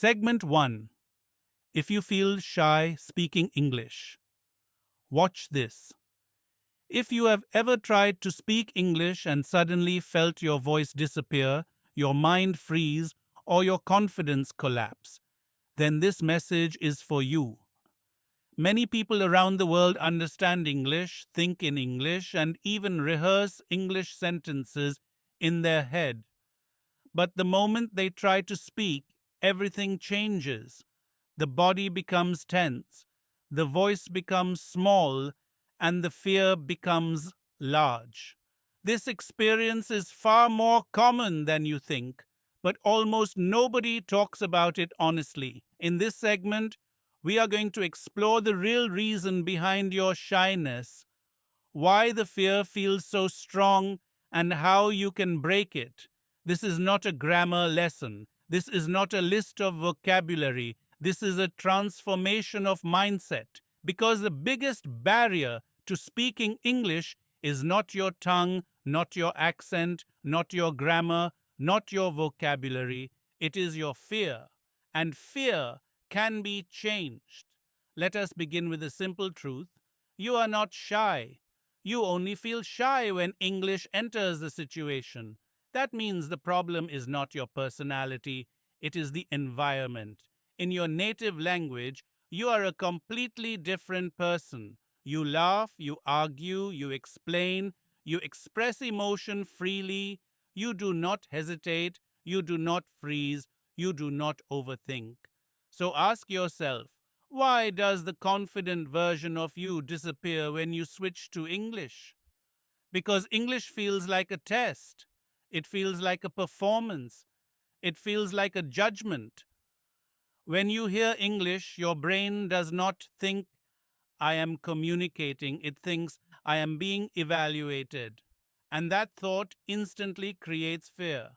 Segment 1. If you feel shy speaking English, watch this. If you have ever tried to speak English and suddenly felt your voice disappear, your mind freeze, or your confidence collapse, then this message is for you. Many people around the world understand English, think in English, and even rehearse English sentences in their head. But the moment they try to speak, everything changes. The body becomes tense, the voice becomes small, and the fear becomes large. This experience is far more common than you think, but almost nobody talks about it honestly. In this segment, we are going to explore the real reason behind your shyness, why the fear feels so strong, and how you can break it. This is not a grammar lesson. This is not a list of vocabulary. This is a transformation of mindset. Because the biggest barrier to speaking English is not your tongue, not your accent, not your grammar, not your vocabulary. It is your fear. And fear can be changed. Let us begin with a simple truth. You are not shy. You only feel shy when English enters the situation. That means the problem is not your personality, it is the environment. In your native language, you are a completely different person. You laugh, you argue, you explain, you express emotion freely, you do not hesitate, you do not freeze, you do not overthink. So ask yourself, why does the confident version of you disappear when you switch to English? Because English feels like a test. It feels like a performance. It feels like a judgment. When you hear English, your brain does not think, I am communicating. It thinks, I am being evaluated. And that thought instantly creates fear.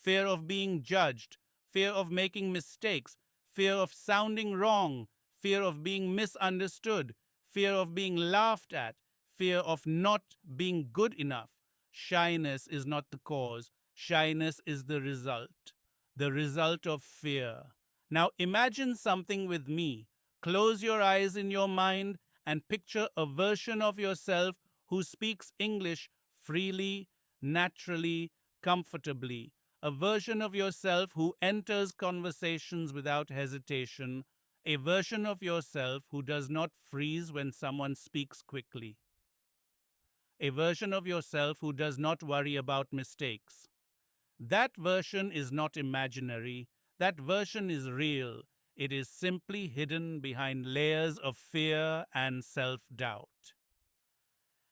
Fear of being judged, fear of making mistakes, fear of sounding wrong, fear of being misunderstood, fear of being laughed at, fear of not being good enough. Shyness is not the cause. Shyness is the result of fear. Now imagine something with me. Close your eyes in your mind and picture a version of yourself who speaks English freely, naturally, comfortably. A version of yourself who enters conversations without hesitation. A version of yourself who does not freeze when someone speaks quickly. A version of yourself who does not worry about mistakes. That version is not imaginary. That version is real. It is simply hidden behind layers of fear and self-doubt.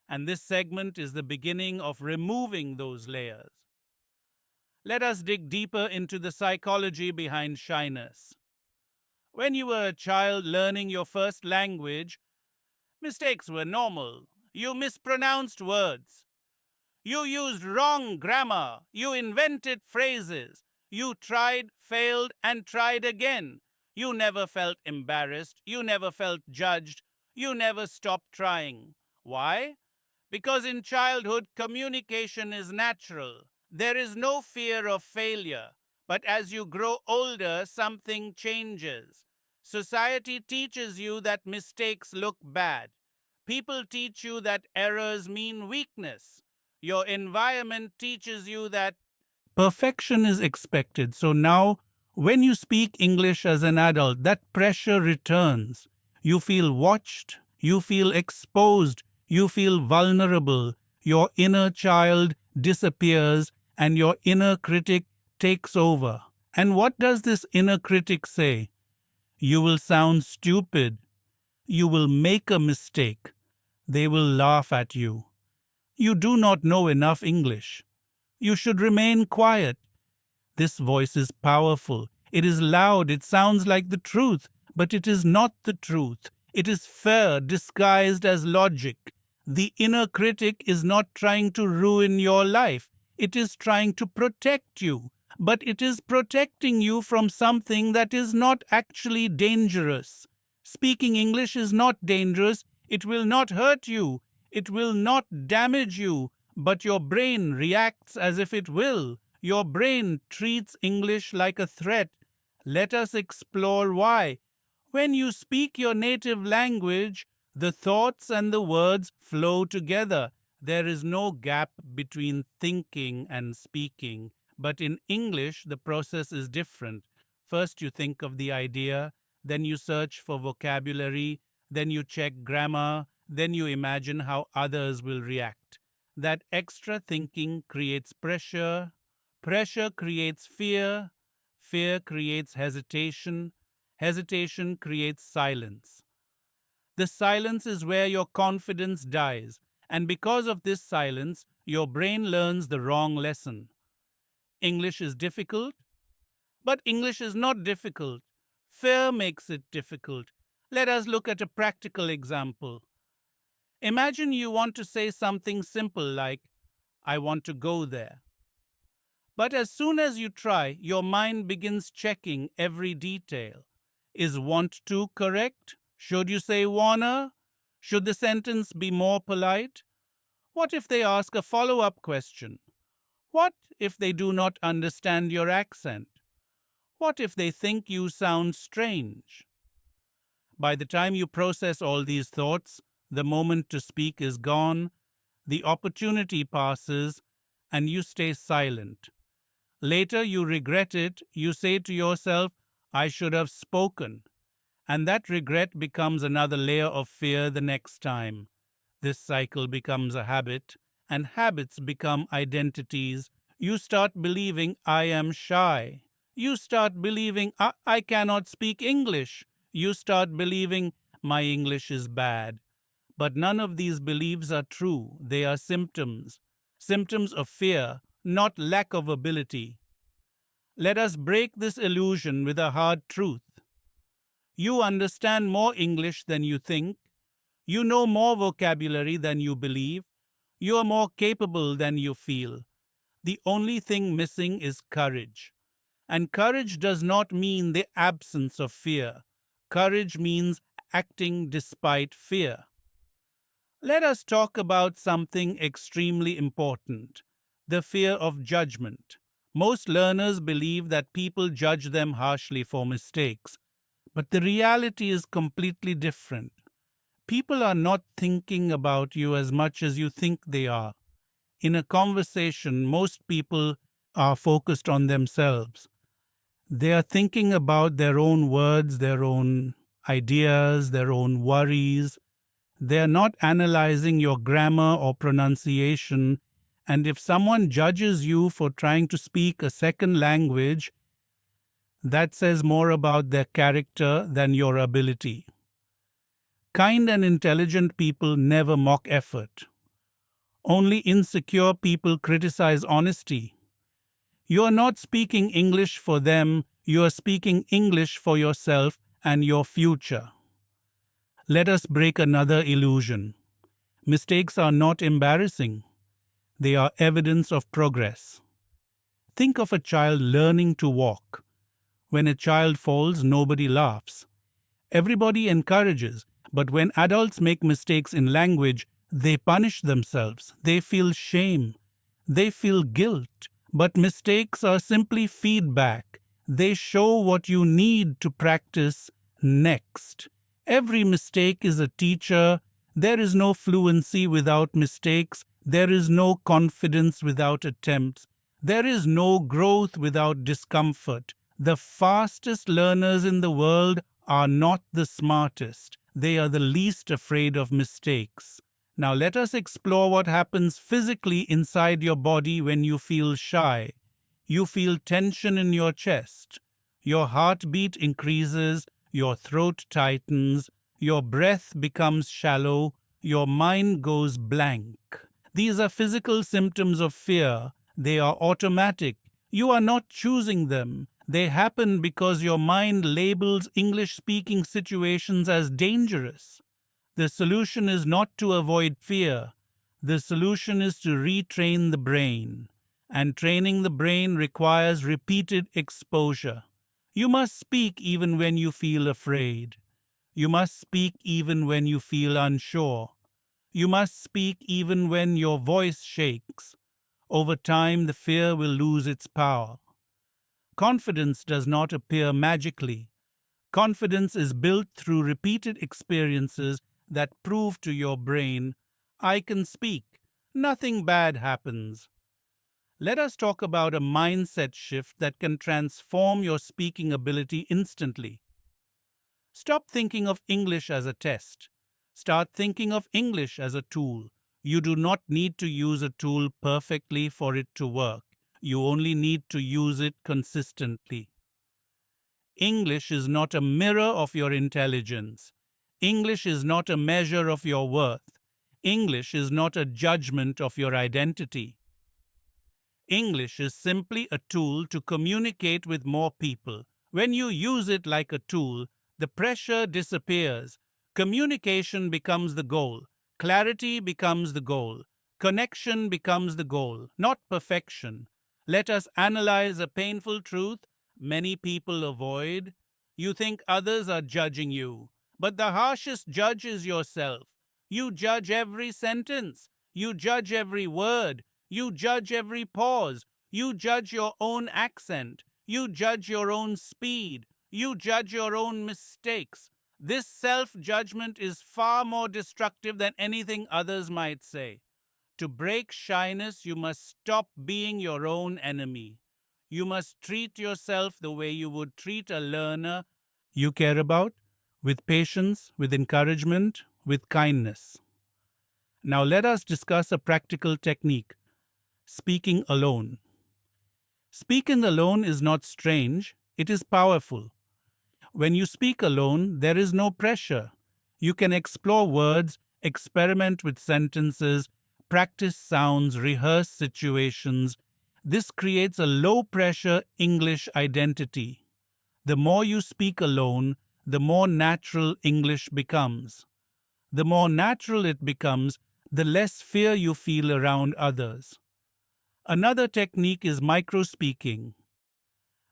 And this segment is the beginning of removing those layers. Let us dig deeper into the psychology behind shyness. When you were a child learning your first language, mistakes were normal. You mispronounced words. You used wrong grammar. You invented phrases. You tried, failed, and tried again. You never felt embarrassed. You never felt judged. You never stopped trying. Why? Because in childhood, communication is natural. There is no fear of failure. But as you grow older, something changes. Society teaches you that mistakes look bad. People teach you that errors mean weakness. Your environment teaches you that perfection is expected. So now, when you speak English as an adult, that pressure returns. You feel watched, you feel exposed, you feel vulnerable. Your inner child disappears and your inner critic takes over. And what does this inner critic say? You will sound stupid. You will make a mistake. They will laugh at you. You do not know enough English. You should remain quiet. This voice is powerful. It is loud. It sounds like the truth, but it is not the truth. It is fear disguised as logic. The inner critic is not trying to ruin your life. It is trying to protect you, but it is protecting you from something that is not actually dangerous. Speaking English is not dangerous. It will not hurt you. It will not damage you, but your brain reacts as if it will. Your brain treats English like a threat, Let us explore why. When you speak your native language, the thoughts and the words flow together. There is no gap between thinking and speaking. But in English, the process is different. First, you think of the idea, then you search for vocabulary, then you check grammar, then you imagine how others will react. That extra thinking creates pressure. Pressure creates fear. Fear creates hesitation. Hesitation creates silence. The silence is where your confidence dies, and because of this silence, your brain learns the wrong lesson. English is difficult, but English is not difficult. Fear makes it difficult. Let us look at a practical example. Imagine you want to say something simple like, I want to go there. But as soon as you try, your mind begins checking every detail. Is want to correct? Should you say wanna? Should the sentence be more polite? What if they ask a follow-up question? What if they do not understand your accent? What if they think you sound strange? By the time you process all these thoughts, the moment to speak is gone, the opportunity passes, and you stay silent. Later you regret it, you say to yourself, I should have spoken. And that regret becomes another layer of fear the next time. This cycle becomes a habit, and habits become identities. You start believing, I am shy. You start believing, I cannot speak English. You start believing, my English is bad. But none of these beliefs are true. They are symptoms. Symptoms of fear, not lack of ability. Let us break this illusion with a hard truth. You understand more English than you think. You know more vocabulary than you believe. You are more capable than you feel. The only thing missing is courage. And courage does not mean the absence of fear. Courage means acting despite fear. Let us talk about something extremely important, the fear of judgment. Most learners believe that people judge them harshly for mistakes, but the reality is completely different. People are not thinking about you as much as you think they are. In a conversation, most people are focused on themselves. They are thinking about their own words, their own ideas, their own worries. They are not analyzing your grammar or pronunciation. And if someone judges you for trying to speak a second language, that says more about their character than your ability. Kind and intelligent people never mock effort. Only insecure people criticize honesty. You are not speaking English for them, you are speaking English for yourself and your future. Let us break another illusion. Mistakes are not embarrassing. They are evidence of progress. Think of a child learning to walk. When a child falls, nobody laughs. Everybody encourages, but when adults make mistakes in language, they punish themselves. They feel shame. They feel guilt. But mistakes are simply feedback. They show what you need to practice next. Every mistake is a teacher. There is no fluency without mistakes. There is no confidence without attempts. There is no growth without discomfort. The fastest learners in the world are not the smartest. They are the least afraid of mistakes. Now let us explore what happens physically inside your body when you feel shy. You feel tension in your chest. Your heartbeat increases, your throat tightens, your breath becomes shallow, your mind goes blank. These are physical symptoms of fear. They are automatic. You are not choosing them. They happen because your mind labels English-speaking situations as dangerous. The solution is not to avoid fear. The solution is to retrain the brain. And training the brain requires repeated exposure. You must speak even when you feel afraid. You must speak even when you feel unsure. You must speak even when your voice shakes. Over time, the fear will lose its power. Confidence does not appear magically. Confidence is built through repeated experiences that prove to your brain, I can speak. Nothing bad happens. Let us talk about a mindset shift that can transform your speaking ability instantly. Stop thinking of English as a test. Start thinking of English as a tool. You do not need to use a tool perfectly for it to work. You only need to use it consistently. English is not a mirror of your intelligence. English is not a measure of your worth. English is not a judgment of your identity. English is simply a tool to communicate with more people. When you use it like a tool, the pressure disappears. Communication becomes the goal. Clarity becomes the goal. Connection becomes the goal, not perfection. Let us analyze a painful truth many people avoid. You think others are judging you, but the harshest judge is yourself. You judge every sentence. You judge every word. You judge every pause. You judge your own accent. You judge your own speed. You judge your own mistakes. This self-judgment is far more destructive than anything others might say. To break shyness, you must stop being your own enemy. You must treat yourself the way you would treat a learner you care about, with patience, with encouragement, with kindness. Now let us discuss a practical technique. Speaking alone. Speaking alone is not strange, it is powerful. When you speak alone, there is no pressure. You can explore words, experiment with sentences, practice sounds, rehearse situations. This creates a low-pressure English identity. The more you speak alone, the more natural English becomes. The more natural it becomes, the less fear you feel around others. Another technique is micro-speaking.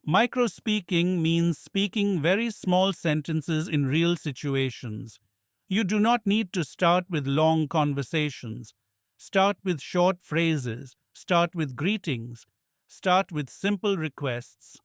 Micro-speaking means speaking very small sentences in real situations. You do not need to start with long conversations. Start with short phrases. Start with greetings. Start with simple requests.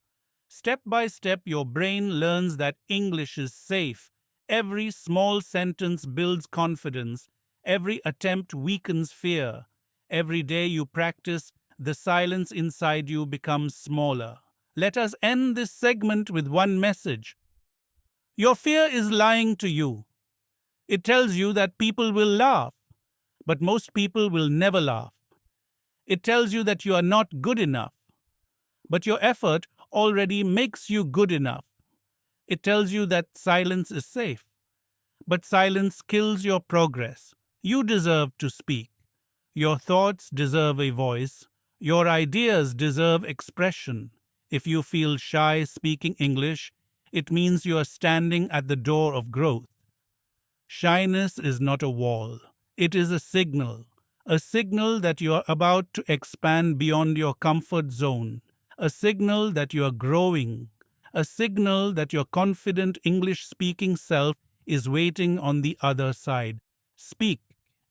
Step by step, your brain learns that English is safe. Every small sentence builds confidence. Every attempt weakens fear. Every day you practice, the silence inside you becomes smaller. Let us end this segment with one message. Your fear is lying to you. It tells you that people will laugh, but most people will never laugh. It tells you that you are not good enough, but your effort already makes you good enough. It tells you that silence is safe, but silence kills your progress. You deserve to speak. Your thoughts deserve a voice. Your ideas deserve expression. If you feel shy speaking English, it means you are standing at the door of growth. Shyness is not a wall. It is a signal that you are about to expand beyond your comfort zone, a signal that you are growing, a signal that your confident English-speaking self is waiting on the other side. Speak,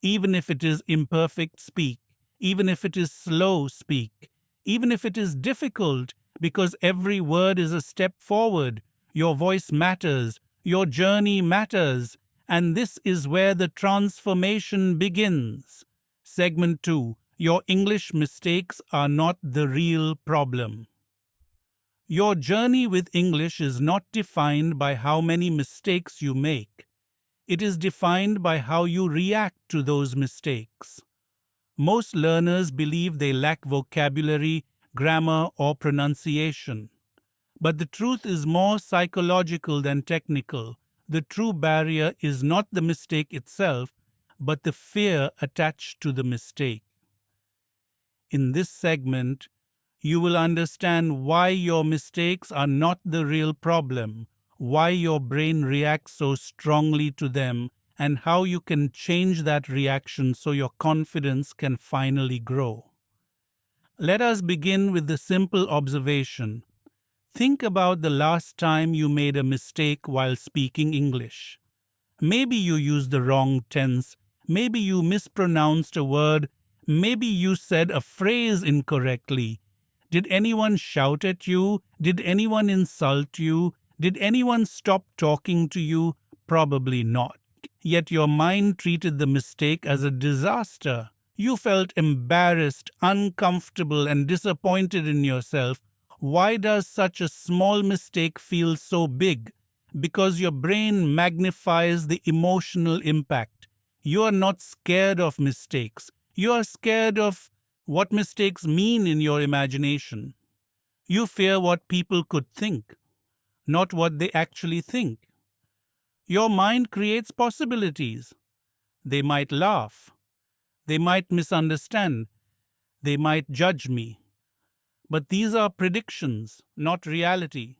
even if it is imperfect, speak, even if it is slow, speak, even if it is difficult, because every word is a step forward. Your voice matters, your journey matters, and this is where the transformation begins. Segment 2. Your English mistakes are not the real problem. Your journey with English is not defined by how many mistakes you make. It is defined by how you react to those mistakes. Most learners believe they lack vocabulary, grammar, or pronunciation. But the truth is more psychological than technical. The true barrier is not the mistake itself, but the fear attached to the mistake. In this segment, you will understand why your mistakes are not the real problem, why your brain reacts so strongly to them, and how you can change that reaction so your confidence can finally grow. Let us begin with the simple observation. Think about the last time you made a mistake while speaking English. Maybe you used the wrong tense, maybe you mispronounced a word, maybe you said a phrase incorrectly. Did anyone shout at you? Did anyone insult you? Did anyone stop talking to you? Probably not. Yet your mind treated the mistake as a disaster. You felt embarrassed, uncomfortable, and disappointed in yourself. Why does such a small mistake feel so big? Because your brain magnifies the emotional impact. You are not scared of mistakes. You are scared of what mistakes mean in your imagination. You fear what people could think, not what they actually think. Your mind creates possibilities. They might laugh. They might misunderstand. They might judge me. But these are predictions, not reality.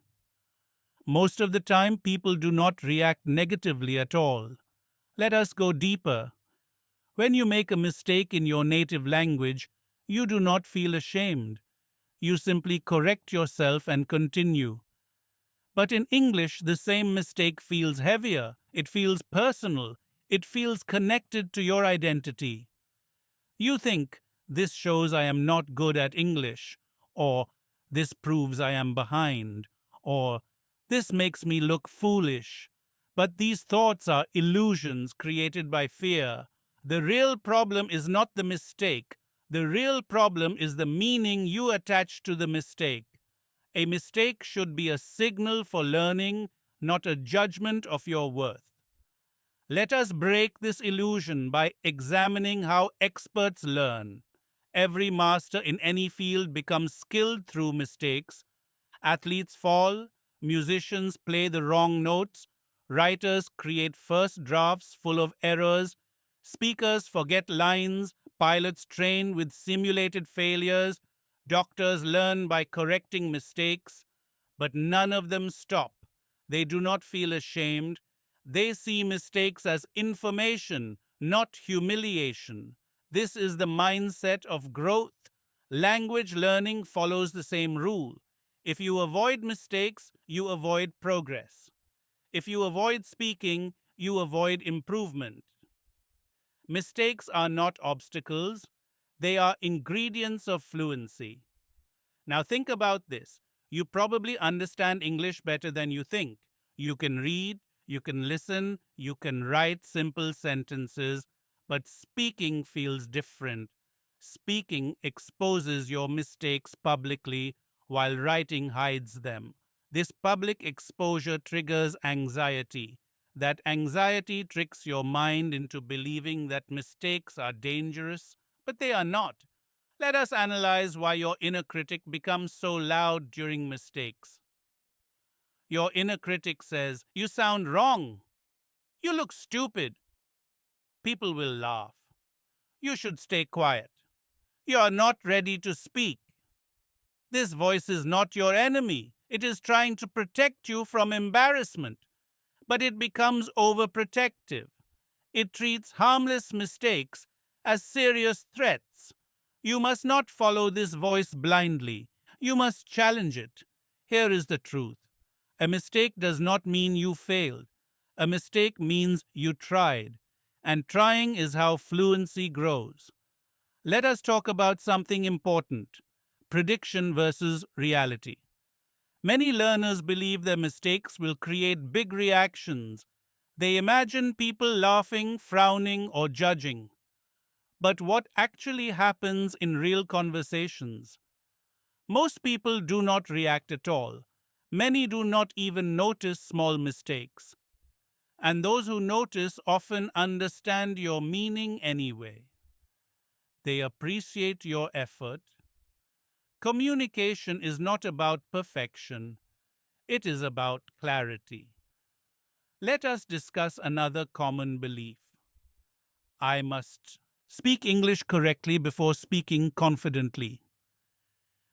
Most of the time, people do not react negatively at all. Let us go deeper. When you make a mistake in your native language, you do not feel ashamed. You simply correct yourself and continue. But in English, the same mistake feels heavier. It feels personal. It feels connected to your identity. You think, this shows I am not good at English, or this proves I am behind, or this makes me look foolish. But these thoughts are illusions created by fear. The real problem is not the mistake. The real problem is the meaning you attach to the mistake. A mistake should be a signal for learning, not a judgment of your worth. Let us break this illusion by examining how experts learn. Every master in any field becomes skilled through mistakes. Athletes fall, musicians play the wrong notes, writers create first drafts full of errors, speakers forget lines, pilots train with simulated failures, doctors learn by correcting mistakes, but none of them stop. They do not feel ashamed. They see mistakes as information, not humiliation. This is the mindset of growth. Language learning follows the same rule. If you avoid mistakes, you avoid progress. If you avoid speaking, you avoid improvement. Mistakes are not obstacles, they are ingredients of fluency. Now think about this. You probably understand English better than you think. You can read, you can listen, you can write simple sentences, but speaking feels different. Speaking exposes your mistakes publicly, while writing hides them. This public exposure triggers anxiety. That anxiety tricks your mind into believing that mistakes are dangerous, but they are not. Let us analyze why your inner critic becomes so loud during mistakes. Your inner critic says, "You sound wrong. You look stupid. People will laugh. You should stay quiet. You are not ready to speak." This voice is not your enemy. It is trying to protect you from embarrassment, but it becomes overprotective. It treats harmless mistakes as serious threats. You must not follow this voice blindly. You must challenge it. Here is the truth. A mistake does not mean you failed. A mistake means you tried. And trying is how fluency grows. Let us talk about something important: prediction versus reality. Many learners believe their mistakes will create big reactions. They imagine people laughing, frowning, or judging. But what actually happens in real conversations? Most people do not react at all. Many do not even notice small mistakes. And those who notice often understand your meaning anyway. They appreciate your effort. Communication is not about perfection, it is about clarity. Let us discuss another common belief. I must speak English correctly before speaking confidently.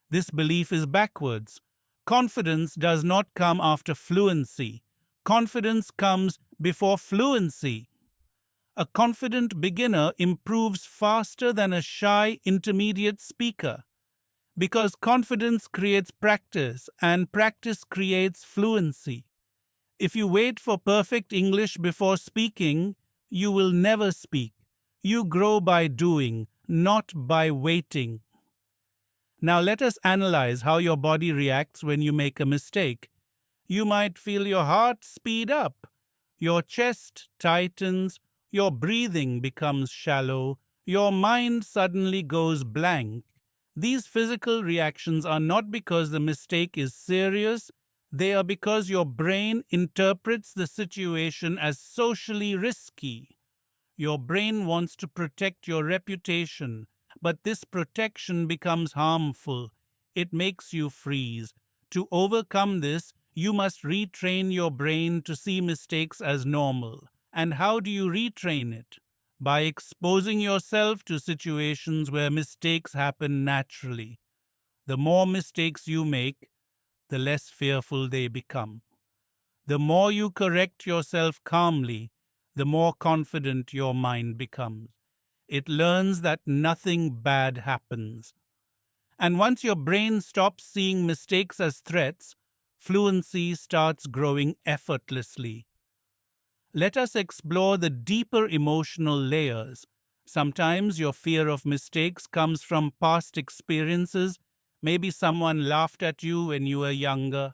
This belief is backwards. Confidence does not come after fluency. Confidence comes before fluency. A confident beginner improves faster than a shy intermediate speaker, because confidence creates practice and practice creates fluency. If you wait for perfect English before speaking, you will never speak. You grow by doing, not by waiting. Now let us analyze how your body reacts when you make a mistake. You might feel your heart speed up, your chest tightens, your breathing becomes shallow, your mind suddenly goes blank. These physical reactions are not because the mistake is serious, they are because your brain interprets the situation as socially risky. Your brain wants to protect your reputation, but this protection becomes harmful. It makes you freeze. To overcome this, you must retrain your brain to see mistakes as normal. And how do you retrain it? By exposing yourself to situations where mistakes happen naturally. The more mistakes you make, the less fearful they become. The more you correct yourself calmly, the more confident your mind becomes. It learns that nothing bad happens. And once your brain stops seeing mistakes as threats, fluency starts growing effortlessly. Let us explore the deeper emotional layers. Sometimes your fear of mistakes comes from past experiences. Maybe someone laughed at you when you were younger.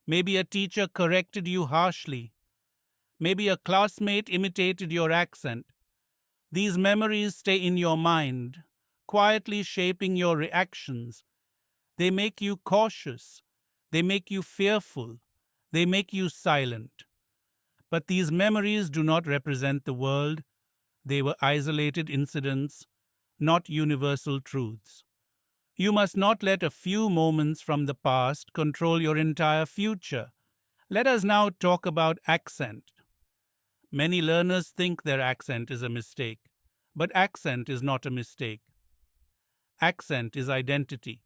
Maybe a teacher corrected you harshly. Maybe a classmate imitated your accent. These memories stay in your mind, quietly shaping your reactions. They make you cautious. They make you fearful. They make you silent. But these memories do not represent the world. They were isolated incidents, not universal truths. You must not let a few moments from the past control your entire future. Let us now talk about accent. Many learners think their accent is a mistake, but accent is not a mistake. Accent is identity.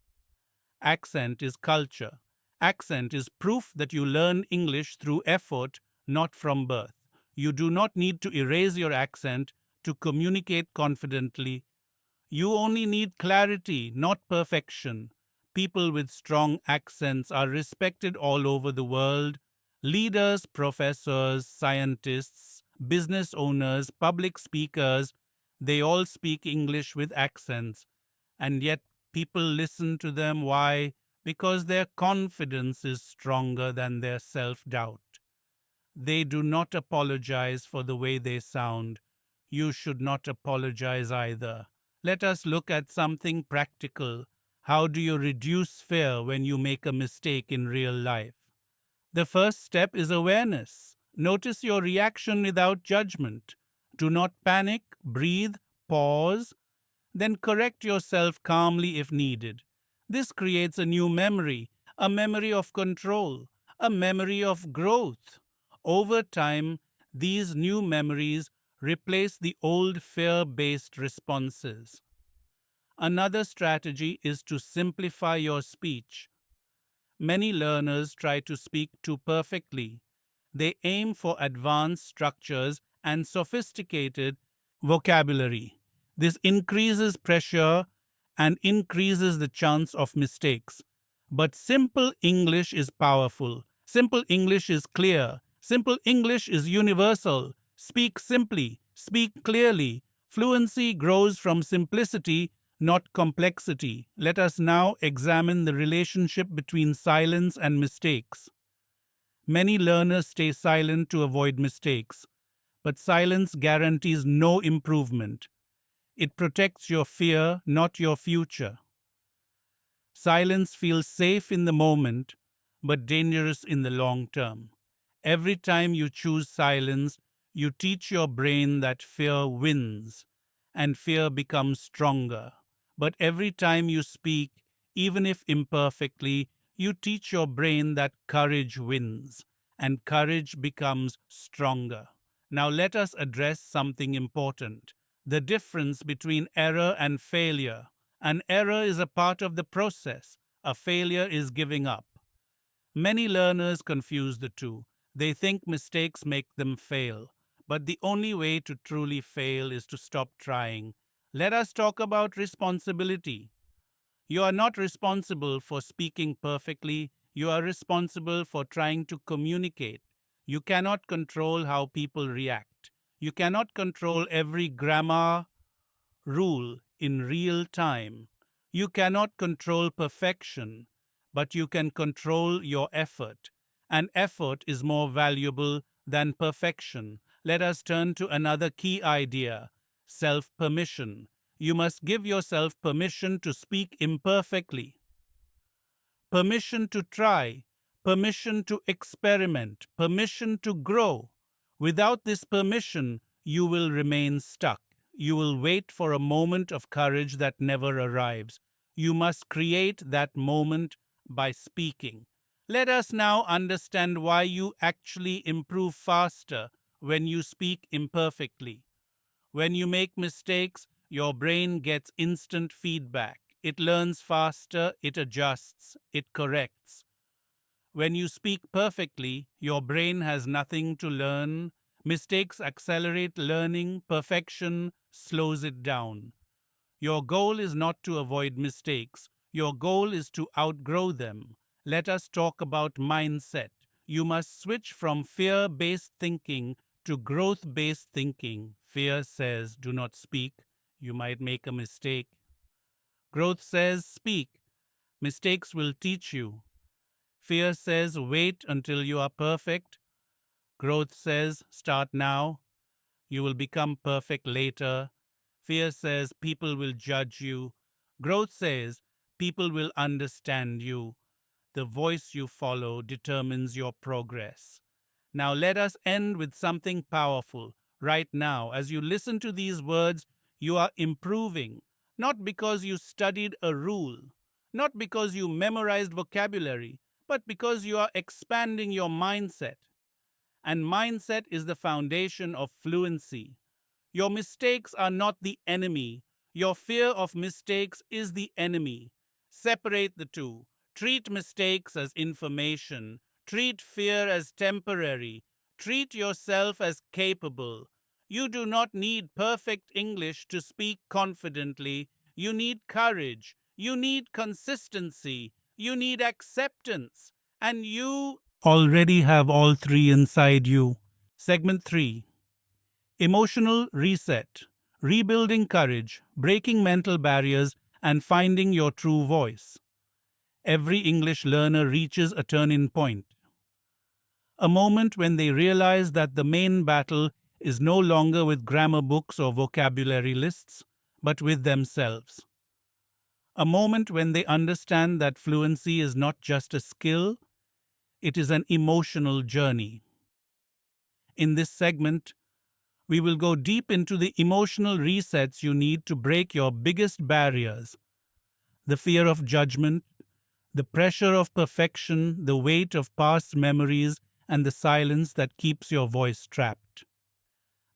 Accent is culture. Accent is proof that you learn English through effort, not from birth. You do not need to erase your accent to communicate confidently. You only need clarity, not perfection. People with strong accents are respected all over the world. Leaders, professors, scientists, business owners, public speakers, they all speak English with accents. And yet people listen to them. Why? Because their confidence is stronger than their self-doubt. They do not apologize for the way they sound. You should not apologize either. Let us look at something practical. How do you reduce fear when you make a mistake in real life? The first step is awareness. Notice your reaction without judgment. Do not panic, breathe, pause, then correct yourself calmly if needed. This creates a new memory, a memory of control, a memory of growth. Over time, these new memories replace the old fear-based responses. Another strategy is to simplify your speech. Many learners try to speak too perfectly. They aim for advanced structures and sophisticated vocabulary. This increases pressure and increases the chance of mistakes. But simple English is powerful. Simple English is clear. Simple English is universal. Speak simply. Speak clearly. Fluency grows from simplicity, not complexity. Let us now examine the relationship between silence and mistakes. Many learners stay silent to avoid mistakes, but silence guarantees no improvement. It protects your fear, not your future. Silence feels safe in the moment, but dangerous in the long term. Every time you choose silence, you teach your brain that fear wins, and fear becomes stronger. But every time you speak, even if imperfectly, you teach your brain that courage wins, and courage becomes stronger. Now let us address something important: the difference between error and failure. An error is a part of the process. A failure is giving up. Many learners confuse the two. They think mistakes make them fail. But the only way to truly fail is to stop trying. Let us talk about responsibility. You are not responsible for speaking perfectly. You are responsible for trying to communicate. You cannot control how people react. You cannot control every grammar rule in real time. You cannot control perfection, but you can control your effort. And effort is more valuable than perfection. Let us turn to another key idea: self permission. You must give yourself permission to speak imperfectly, permission to try, permission to experiment, permission to grow. Without this permission, you will remain stuck. You will wait for a moment of courage that never arrives. You must create that moment by speaking. Let us now understand why you actually improve faster when you speak imperfectly. When you make mistakes, your brain gets instant feedback. It learns faster, it adjusts, it corrects. When you speak perfectly, your brain has nothing to learn. Mistakes accelerate learning, perfection slows it down. Your goal is not to avoid mistakes. Your goal is to outgrow them. Let us talk about mindset. You must switch from fear based thinking to growth based thinking. Fear says, do not speak. You might make a mistake. Growth says, speak. Mistakes will teach you. Fear says, wait until you are perfect. Growth says, start now. You will become perfect later. Fear says people will judge you. Growth says people will understand you. The voice you follow determines your progress. Now let us end with something powerful. Right now, as you listen to these words, you are improving, not because you studied a rule, not because you memorized vocabulary, but because you are expanding your mindset. And mindset is the foundation of fluency. Your mistakes are not the enemy. Your fear of mistakes is the enemy. Separate the two. Treat mistakes as information. Treat fear as temporary. Treat yourself as capable. You do not need perfect English to speak confidently. You need courage. You need consistency. You need acceptance. And you already have all three inside you. Segment 3: Emotional reset, rebuilding courage, breaking mental barriers, and finding your true voice. Every English learner reaches a turning point, a moment when they realize that the main battle is no longer with grammar books or vocabulary lists, but with themselves. A moment when they understand that fluency is not just a skill, it is an emotional journey. In this segment, we will go deep into the emotional resets you need to break your biggest barriers: the fear of judgment, the pressure of perfection, the weight of past memories, and the silence that keeps your voice trapped.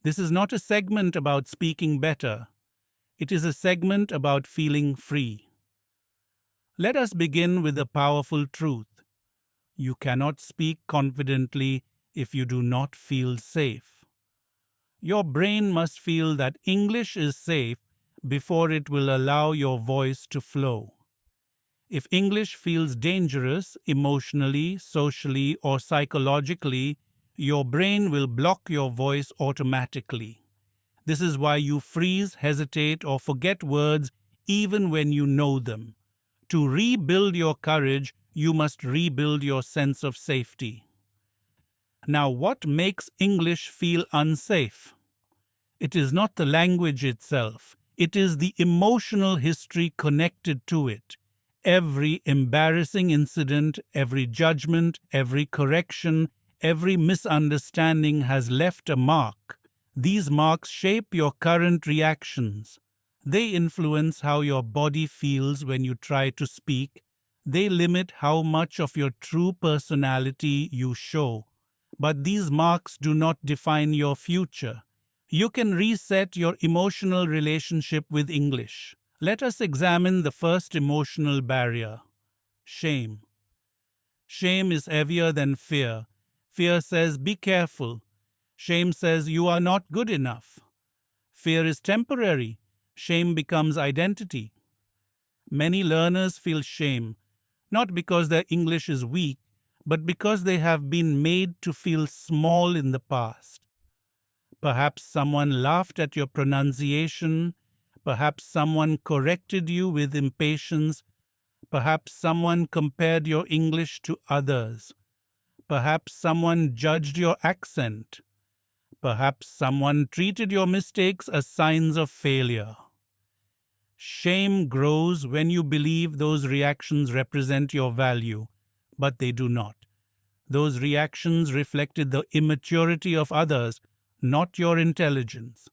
This is not a segment about speaking better, it is a segment about feeling free. Let us begin with a powerful truth. You cannot speak confidently if you do not feel safe. Your brain must feel that English is safe before it will allow your voice to flow. If English feels dangerous emotionally, socially, or psychologically, your brain will block your voice automatically. This is why you freeze, hesitate, or forget words even when you know them. To rebuild your courage, you must rebuild your sense of safety. Now, what makes English feel unsafe? It is not the language itself, it is the emotional history connected to it. Every embarrassing incident, every judgment, every correction, every misunderstanding has left a mark. These marks shape your current reactions. They influence how your body feels when you try to speak. They limit how much of your true personality you show. But these marks do not define your future. You can reset your emotional relationship with English. Let us examine the first emotional barrier: shame. Shame is heavier than fear. Fear says, be careful. Shame says, you are not good enough. Fear is temporary. Shame becomes identity. Many learners feel shame, not because their English is weak, but because they have been made to feel small in the past. Perhaps someone laughed at your pronunciation. Perhaps someone corrected you with impatience. Perhaps someone compared your English to others. Perhaps someone judged your accent. Perhaps someone treated your mistakes as signs of failure. Shame grows when you believe those reactions represent your value, but they do not. Those reactions reflected the immaturity of others, not your intelligence.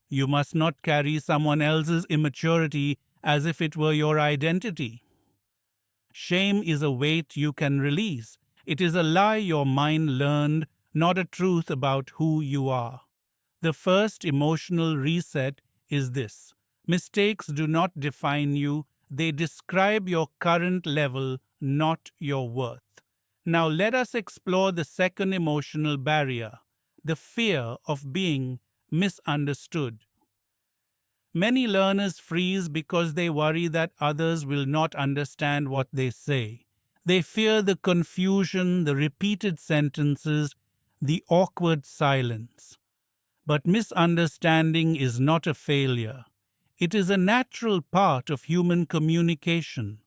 You must not carry someone else's immaturity as if it were your identity. Shame is a weight you can release. It is a lie your mind learned, not a truth about who you are. The first emotional reset is this: mistakes do not define you, they describe your current level, not your worth. Now let us explore the second emotional barrier, the fear of being misunderstood. Many learners freeze because they worry that others will not understand what they say. They fear the confusion, the repeated sentences, the awkward silence. But misunderstanding is not a failure. It is a natural part of human communication.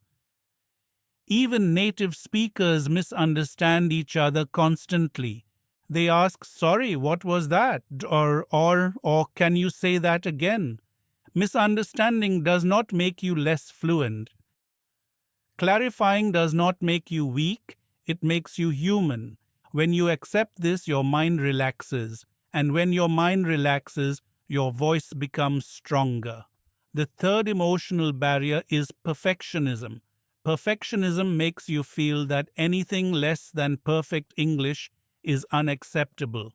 Even native speakers misunderstand each other constantly. They ask, "Sorry, what was that?" or "Can you say that again?" Misunderstanding does not make you less fluent. Clarifying does not make you weak, it makes you human. When you accept this, your mind relaxes. And when your mind relaxes, your voice becomes stronger. The third emotional barrier is perfectionism. Perfectionism makes you feel that anything less than perfect English is unacceptable.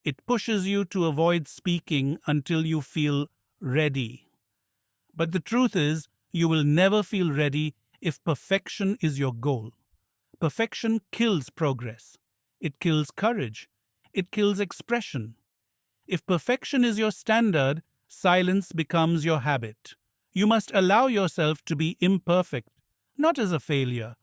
It pushes you to avoid speaking until you feel ready. But the truth is, you will never feel ready if perfection is your goal. Perfection kills progress. It kills courage. It kills expression. If perfection is your standard, silence becomes your habit. You must allow yourself to be imperfect, not as a failure,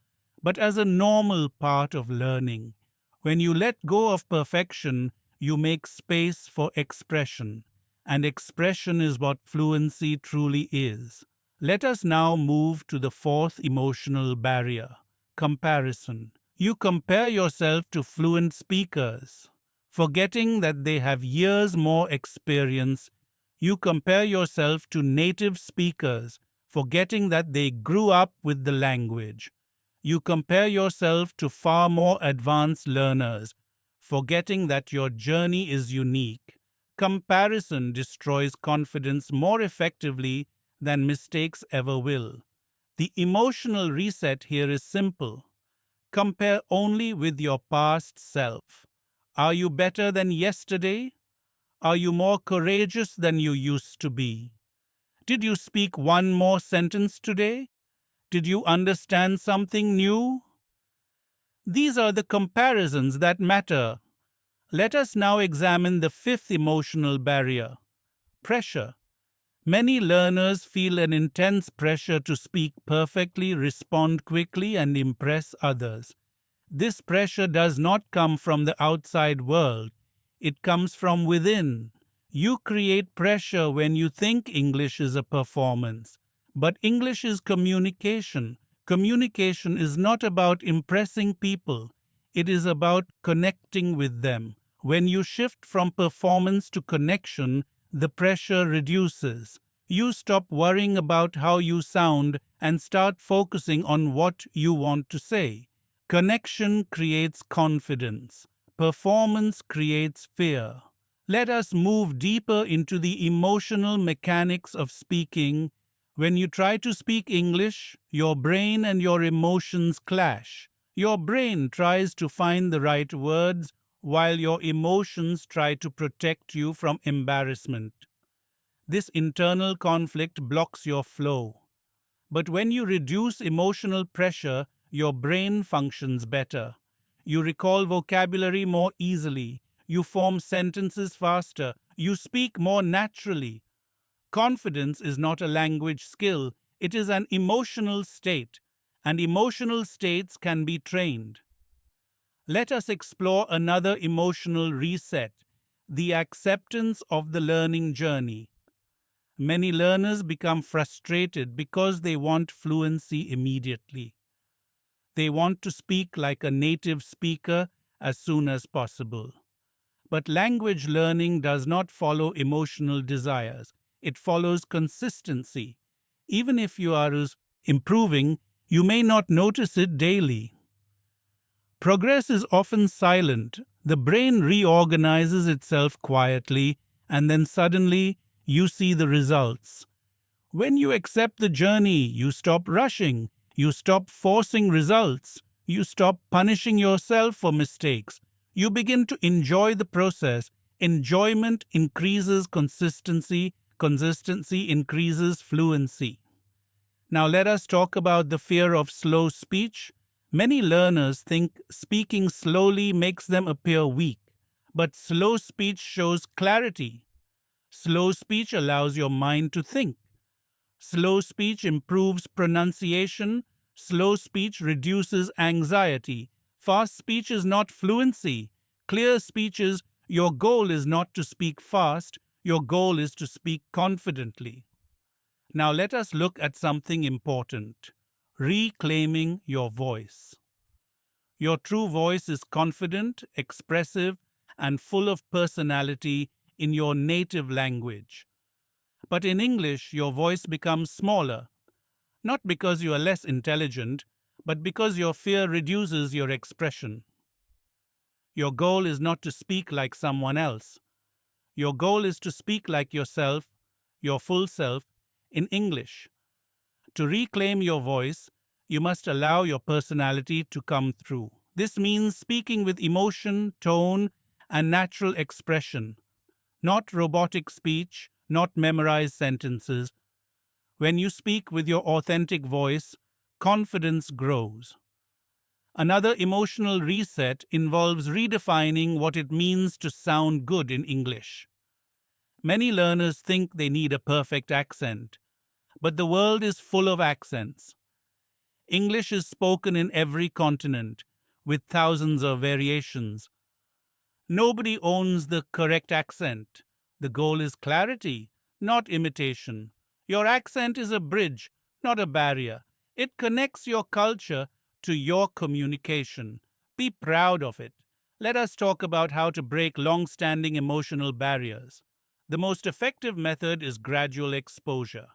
but as a normal part of learning. When you let go of perfection, you make space for expression, and expression is what fluency truly is. Let us now move to the fourth emotional barrier: comparison. You compare yourself to fluent speakers, forgetting that they have years more experience. You compare yourself to native speakers, forgetting that they grew up with the language. You compare yourself to far more advanced learners, forgetting that your journey is unique. Comparison destroys confidence more effectively than mistakes ever will. The emotional reset here is simple. Compare only with your past self. Are you better than yesterday? Are you more courageous than you used to be? Did you speak one more sentence today? Did you understand something new? These are the comparisons that matter. Let us now examine the fifth emotional barrier: pressure. Many learners feel an intense pressure to speak perfectly, respond quickly, and impress others. This pressure does not come from the outside world, it comes from within. You create pressure when you think English is a performance. But English is communication. Communication is not about impressing people, it is about connecting with them. When you shift from performance to connection, the pressure reduces. You stop worrying about how you sound and start focusing on what you want to say. Connection creates confidence. Performance creates fear. Let us move deeper into the emotional mechanics of speaking. When you try to speak English, your brain and your emotions clash. Your brain tries to find the right words, while your emotions try to protect you from embarrassment. This internal conflict blocks your flow. But when you reduce emotional pressure, your brain functions better. You recall vocabulary more easily. You form sentences faster. You speak more naturally. Confidence is not a language skill, it is an emotional state, and emotional states can be trained. Let us explore another emotional reset: the acceptance of the learning journey. Many learners become frustrated because they want fluency immediately. They want to speak like a native speaker as soon as possible. But language learning does not follow emotional desires. It follows consistency. Even if you are improving, you may not notice it daily. Progress is often silent. The brain reorganizes itself quietly, and then suddenly you see the results. When you accept the journey, you stop rushing, you stop forcing results, you stop punishing yourself for mistakes. You begin to enjoy the process. Enjoyment increases consistency, consistency increases fluency. Now let us talk about the fear of slow speech. Many learners think speaking slowly makes them appear weak, but slow speech shows clarity. Slow speech allows your mind to think. Slow speech improves pronunciation. Slow speech reduces anxiety. Fast speech is not fluency. Clear speech is your goal is not to speak fast, your goal is to speak confidently. Now let us look at something important: reclaiming your voice. Your true voice is confident, expressive, and full of personality in your native language. But in English, your voice becomes smaller, not because you are less intelligent, but because your fear reduces your expression. Your goal is not to speak like someone else. Your goal is to speak like yourself, your full self, in English. To reclaim your voice, you must allow your personality to come through. This means speaking with emotion, tone, and natural expression, not robotic speech, not memorized sentences. When you speak with your authentic voice, confidence grows. Another emotional reset involves redefining what it means to sound good in English. Many learners think they need a perfect accent, but the world is full of accents. English is spoken in every continent, with thousands of variations. Nobody owns the correct accent. The goal is clarity, not imitation. Your accent is a bridge, not a barrier. It connects your culture to your communication. Be proud of it. Let us talk about how to break long-standing emotional barriers. The most effective method is gradual exposure.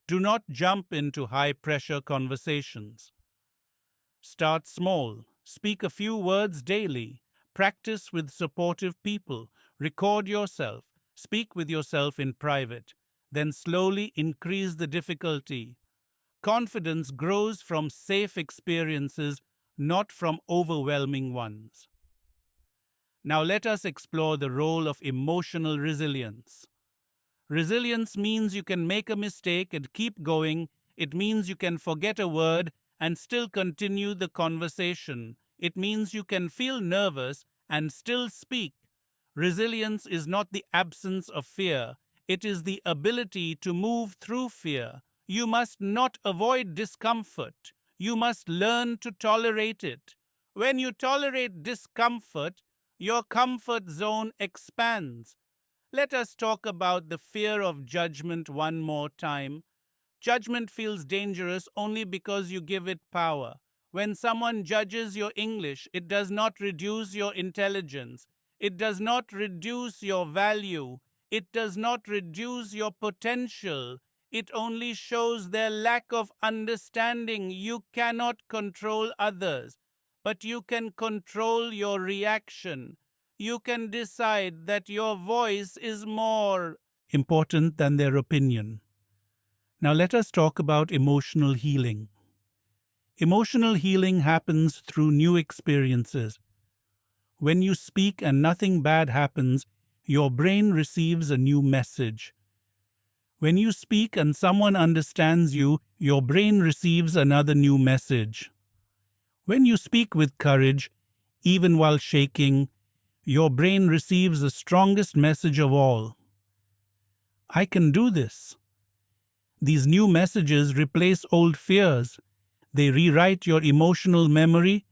Do not jump into high-pressure conversations. Start small. Speak a few words daily. Practice with supportive people. Record yourself. Speak with yourself in private. Then slowly increase the difficulty. Confidence grows from safe experiences, not from overwhelming ones. Now let us explore the role of emotional resilience. Resilience means you can make a mistake and keep going. It means you can forget a word and still continue the conversation. It means you can feel nervous and still speak. Resilience is not the absence of fear, it is the ability to move through fear. You must not avoid discomfort. You must learn to tolerate it. When you tolerate discomfort, your comfort zone expands. Let us talk about the fear of judgment one more time. Judgment feels dangerous only because you give it power. When someone judges your English, it does not reduce your intelligence. It does not reduce your value. It does not reduce your potential. It only shows their lack of understanding. You cannot control others, but you can control your reaction. You can decide that your voice is more important than their opinion. Now let us talk about emotional healing. Emotional healing happens through new experiences. When you speak and nothing bad happens, your brain receives a new message. When you speak and someone understands you, your brain receives another new message. When you speak with courage, even while shaking, your brain receives the strongest message of all. I can do this. These new messages replace old fears. They rewrite your emotional memory.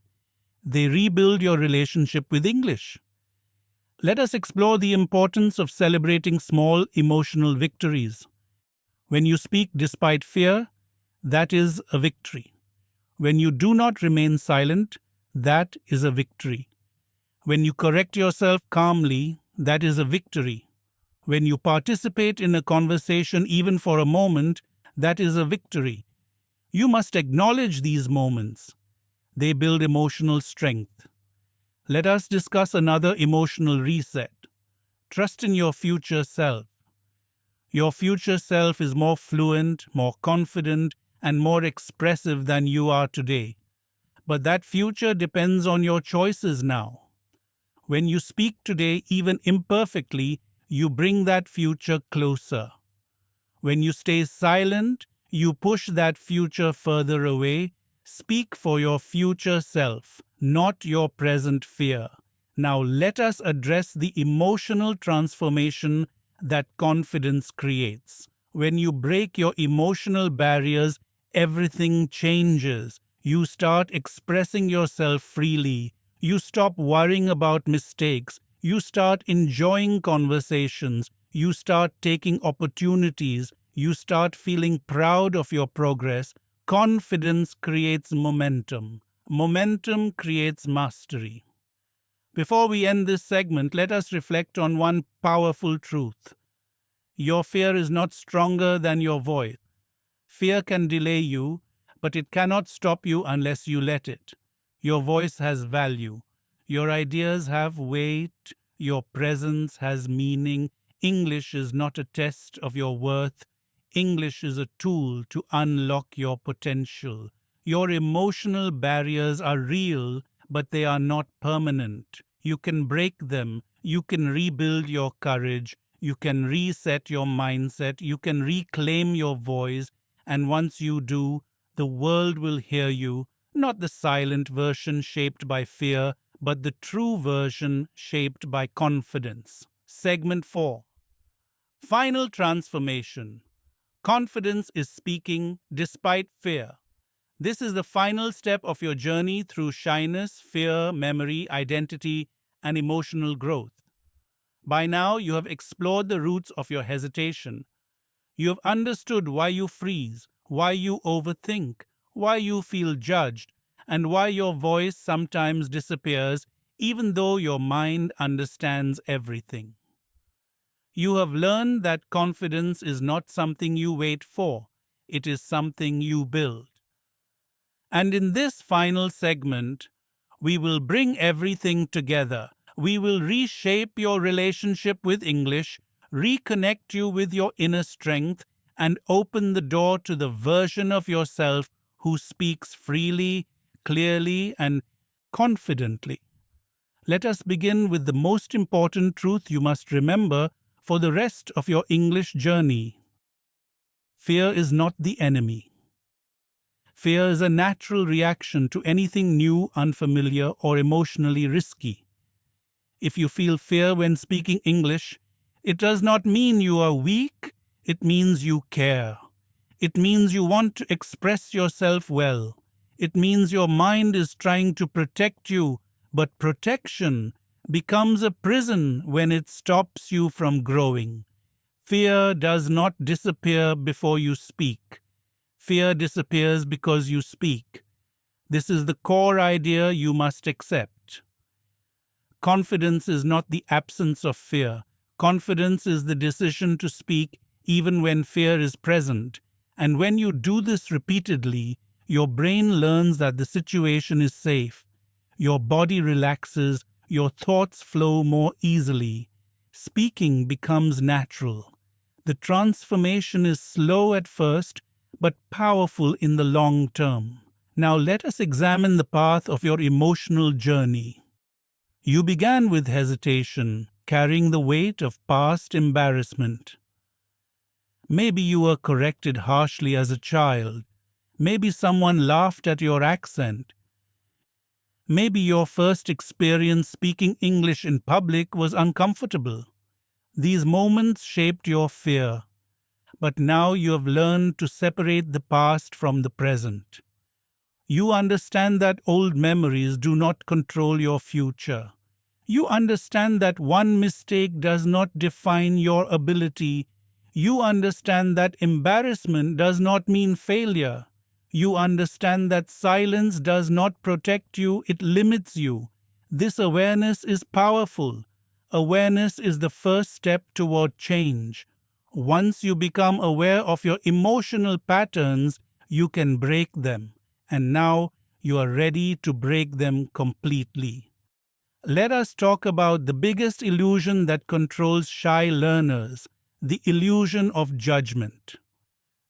They rebuild your relationship with English. Let us explore the importance of celebrating small emotional victories. When you speak despite fear, that is a victory. When you do not remain silent, that is a victory. When you correct yourself calmly, that is a victory. When you participate in a conversation even for a moment, that is a victory. You must acknowledge these moments. They build emotional strength. Let us discuss another emotional reset. Trust in your future self. Your future self is more fluent, more confident, and more expressive than you are today. But that future depends on your choices now. When you speak today, even imperfectly, you bring that future closer. When you stay silent, you push that future further away. Speak for your future self, not your present fear. Now let us address the emotional transformation that confidence creates. When you break your emotional barriers, everything changes. You start expressing yourself freely. You stop worrying about mistakes. You start enjoying conversations. You start taking opportunities. You start feeling proud of your progress. Confidence creates momentum. Momentum creates mastery. Before we end this segment, let us reflect on one powerful truth. Your fear is not stronger than your voice. Fear can delay you, but it cannot stop you unless you let it. Your voice has value. Your ideas have weight. Your presence has meaning. English is not a test of your worth. English is a tool to unlock your potential. Your emotional barriers are real, but they are not permanent. You can break them. You can rebuild your courage. You can reset your mindset. You can reclaim your voice. And once you do, the world will hear you, not the silent version shaped by fear, but the true version shaped by confidence. Segment 4. Final transformation. Confidence is speaking despite fear. This is the final step of your journey through shyness, fear, memory, identity, and emotional growth. By now, you have explored the roots of your hesitation. You have understood why you freeze, why you overthink, why you feel judged, and why your voice sometimes disappears even though your mind understands everything. You have learned that confidence is not something you wait for, it is something you build. And in this final segment, we will bring everything together. We will reshape your relationship with English, reconnect you with your inner strength, and open the door to the version of yourself who speaks freely, clearly, and confidently. Let us begin with the most important truth you must remember for the rest of your English journey. Fear is not the enemy. Fear is a natural reaction to anything new, unfamiliar, or emotionally risky. If you feel fear when speaking English, it does not mean you are weak, it means you care. It means you want to express yourself well. It means your mind is trying to protect you, but protection becomes a prison when it stops you from growing. Fear does not disappear before you speak. Fear disappears because you speak. This is the core idea you must accept. Confidence is not the absence of fear. Confidence is the decision to speak even when fear is present. And when you do this repeatedly, your brain learns that the situation is safe. Your body relaxes, your thoughts flow more easily. Speaking becomes natural. The transformation is slow at first, but powerful in the long term. Now let us examine the path of your emotional journey. You began with hesitation, carrying the weight of past embarrassment. Maybe you were corrected harshly as a child. Maybe someone laughed at your accent. Maybe your first experience speaking English in public was uncomfortable. These moments shaped your fear, but now you have learned to separate the past from the present. You understand that old memories do not control your future. You understand that one mistake does not define your ability. You understand that embarrassment does not mean failure. You understand that silence does not protect you, it limits you. This awareness is powerful. Awareness is the first step toward change. Once you become aware of your emotional patterns, you can break them. And now you are ready to break them completely. Let us talk about the biggest illusion that controls shy learners, the illusion of judgment.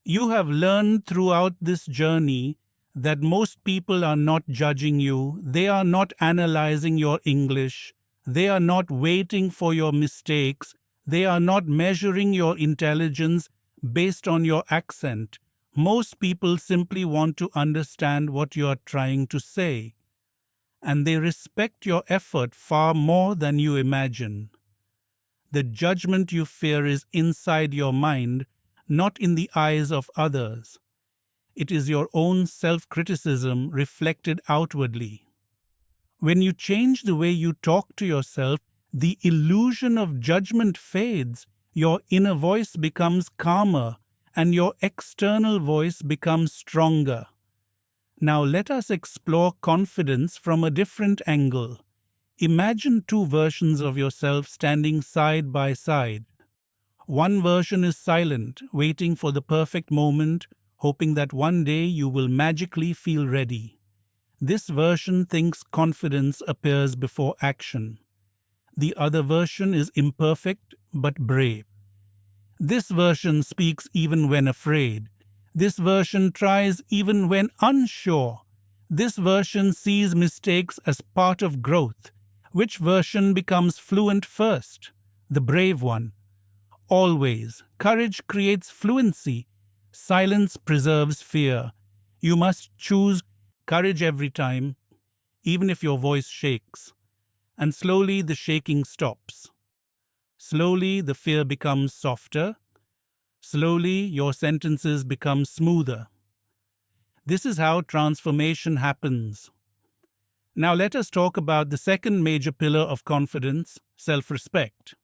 You have learned throughout this journey that most people are not judging you, they are not analyzing your English, they are not waiting for your mistakes, they are not measuring your intelligence based on your accent. Most people simply want to understand what you are trying to say, and they respect your effort far more than you imagine. The judgment you fear is inside your mind, not in the eyes of others. It is your own self-criticism reflected outwardly. When you change the way you talk to yourself, the illusion of judgment fades, your inner voice becomes calmer, and your external voice becomes stronger. Now let us explore confidence from a different angle. Imagine two versions of yourself standing side by side. One version is silent, waiting for the perfect moment, hoping that one day you will magically feel ready. This version thinks confidence appears before action. The other version is imperfect but brave. This version speaks even when afraid. This version tries even when unsure. This version sees mistakes as part of growth. Which version becomes fluent first? The brave one. Always. Courage creates fluency. Silence preserves fear. You must choose courage every time, even if your voice shakes. And slowly the shaking stops. Slowly the fear becomes softer. Slowly your sentences become smoother. This is how transformation happens. Now let us talk about the second major pillar of confidence, self-respect.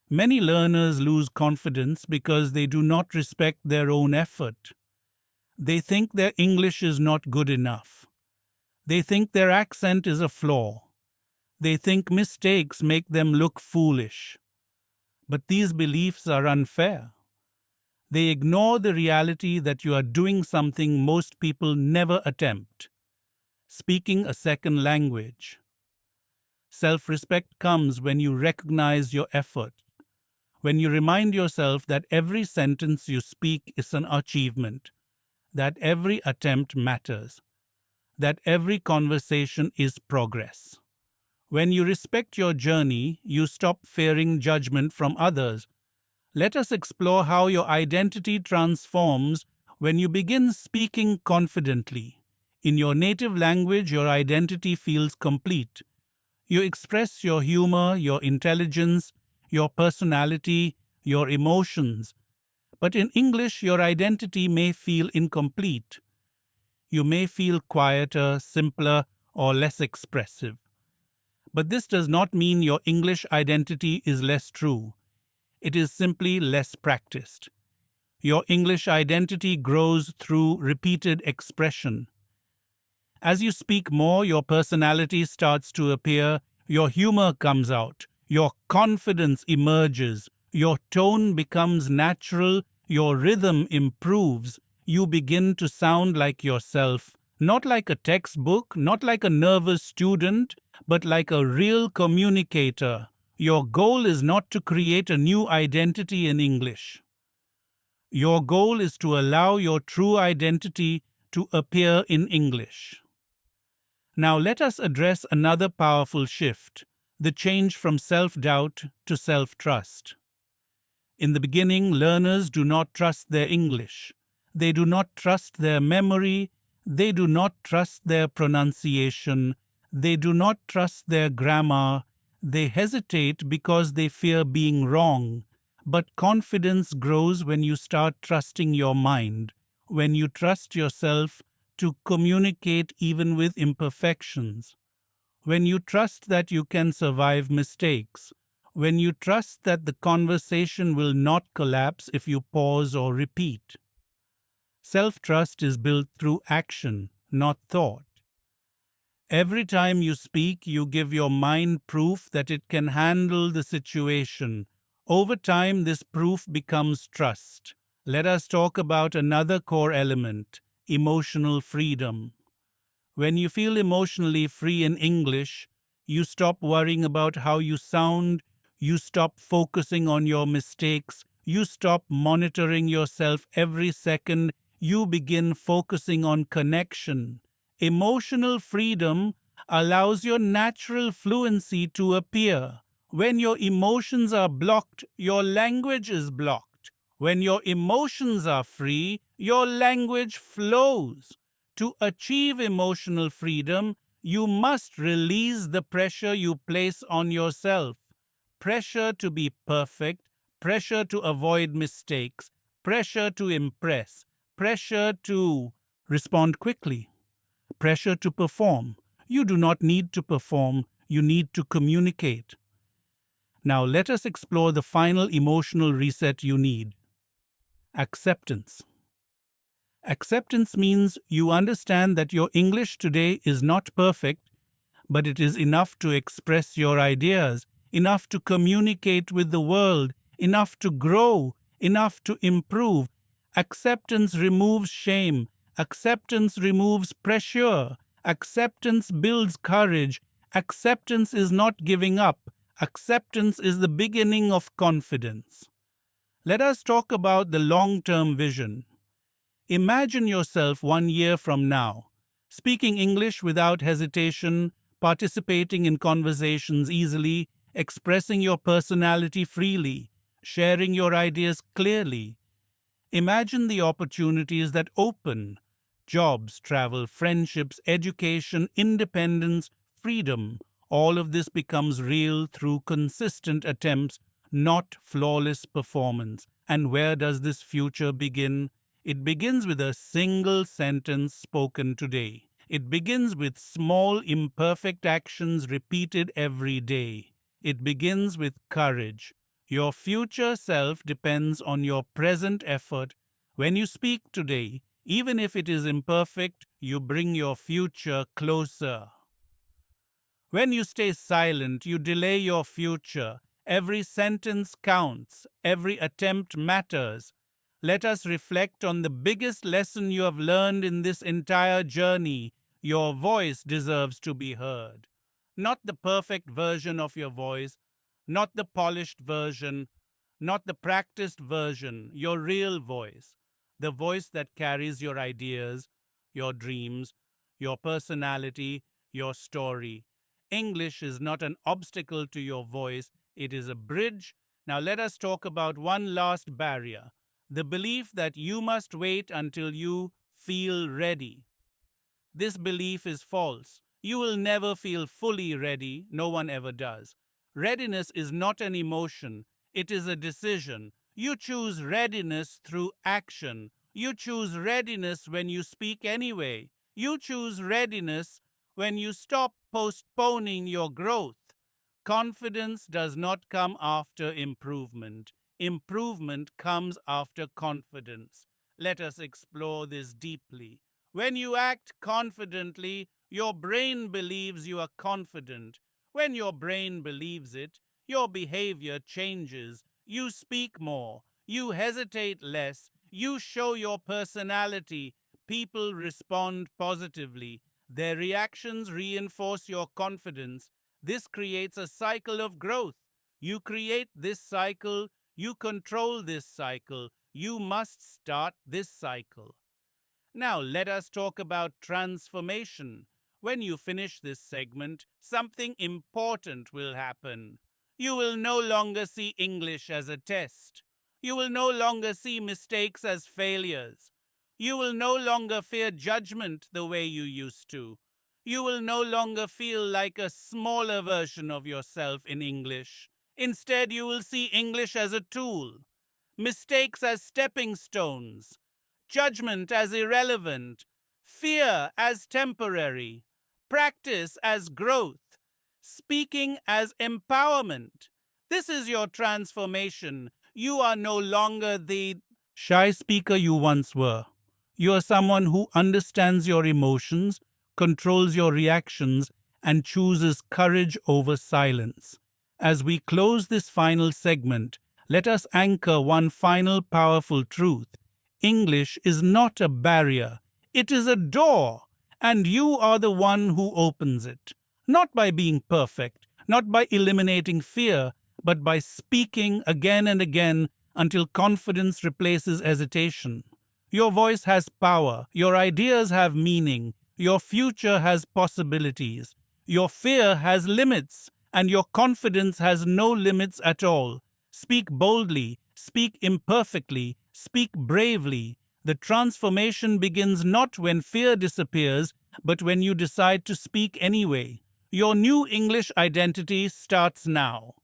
Many learners lose confidence because they do not respect their own effort. They think their English is not good enough. They think their accent is a flaw. They think mistakes make them look foolish. But these beliefs are unfair. They ignore the reality that you are doing something most people never attempt: speaking a second language. Self-respect comes when you recognize your effort, when you remind yourself that every sentence you speak is an achievement, that every attempt matters, that every conversation is progress. When you respect your journey, you stop fearing judgment from others. Let us explore how your identity transforms when you begin speaking confidently. In your native language, your identity feels complete. You express your humor, your intelligence, your personality, your emotions. But in English, your identity may feel incomplete. You may feel quieter, simpler, or less expressive. But this does not mean your English identity is less true. It is simply less practiced. Your English identity grows through repeated expression. As you speak more, your personality starts to appear, your humor comes out, your confidence emerges, your tone becomes natural, your rhythm improves. You begin to sound like yourself, not like a textbook, not like a nervous student, but like a real communicator. Your goal is not to create a new identity in English. Your goal is to allow your true identity to appear in English. Now let us address another powerful shift, the change from self-doubt to self-trust. In the beginning, learners do not trust their English. They do not trust their memory. They do not trust their pronunciation. They do not trust their grammar. They hesitate because they fear being wrong. But confidence grows when you start trusting your mind, when you trust yourself to communicate even with imperfections, when you trust that you can survive mistakes, when you trust that the conversation will not collapse if you pause or repeat. Self trust is built through action, not thought. Every time you speak, you give your mind proof that it can handle the situation. Over time, this proof becomes trust. Let us talk about another core element: emotional freedom. When you feel emotionally free in English, you stop worrying about how you sound, you stop focusing on your mistakes, you stop monitoring yourself every second, you begin focusing on connection. Emotional freedom allows your natural fluency to appear. When your emotions are blocked, your language is blocked. When your emotions are free, your language flows. To achieve emotional freedom, you must release the pressure you place on yourself. Pressure to be perfect, pressure to avoid mistakes, pressure to impress, pressure to respond quickly, pressure to perform. You do not need to perform, you need to communicate. Now let us explore the final emotional reset you need: acceptance. Acceptance means you understand that your English today is not perfect, but it is enough to express your ideas, enough to communicate with the world, enough to grow, enough to improve. Acceptance removes shame. Acceptance removes pressure. Acceptance builds courage. Acceptance is not giving up. Acceptance is the beginning of confidence. Let us talk about the long-term vision. Imagine yourself 1 year from now, speaking English without hesitation, participating in conversations easily, expressing your personality freely, sharing your ideas clearly. Imagine the opportunities that open: jobs, travel, friendships, education, independence, freedom. All of this becomes real through consistent attempts, not flawless performance. And where does this future begin? It begins with a single sentence spoken today. It begins with small, imperfect actions repeated every day. It begins with courage. Your future self depends on your present effort. When you speak today, even if it is imperfect, you bring your future closer. When you stay silent, you delay your future. Every sentence counts, every attempt matters. Let us reflect on the biggest lesson you have learned in this entire journey. Your voice deserves to be heard. Not the perfect version of your voice, not the polished version, not the practiced version, your real voice. The voice that carries your ideas, your dreams, your personality, your story. English is not an obstacle to your voice, it is a bridge. Now let us talk about one last barrier: the belief that you must wait until you feel ready. This belief is false. You will never feel fully ready. No one ever does. Readiness is not an emotion, it is a decision. You choose readiness through action. You choose readiness when you speak anyway. You choose readiness when you stop postponing your growth. Confidence does not come after improvement. Improvement comes after confidence. Let us explore this deeply. When you act confidently, your brain believes you are confident. When your brain believes it, your behavior changes. You speak more. You hesitate less. You show your personality. People respond positively. Their reactions reinforce your confidence. This creates a cycle of growth. You create this cycle. You control this cycle. You must start this cycle. Now, let us talk about transformation. When you finish this segment, something important will happen. You will no longer see English as a test. You will no longer see mistakes as failures. You will no longer fear judgment the way you used to. You will no longer feel like a smaller version of yourself in English. Instead, you will see English as a tool, mistakes as stepping stones, judgment as irrelevant, fear as temporary, practice as growth, speaking as empowerment. This is your transformation. You are no longer the shy speaker you once were. You are someone who understands your emotions, controls your reactions, and chooses courage over silence. As we close this final segment, let us anchor one final powerful truth. English is not a barrier, it is a door, and you are the one who opens it. Not by being perfect, not by eliminating fear, but by speaking again and again until confidence replaces hesitation. Your voice has power, your ideas have meaning, your future has possibilities, your fear has limits, and your confidence has no limits at all. Speak boldly, speak imperfectly, speak bravely. The transformation begins not when fear disappears, but when you decide to speak anyway. Your new English identity starts now.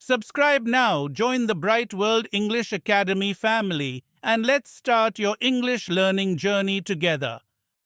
Subscribe now, join the Bright World English Academy family, and let's start your English learning journey together.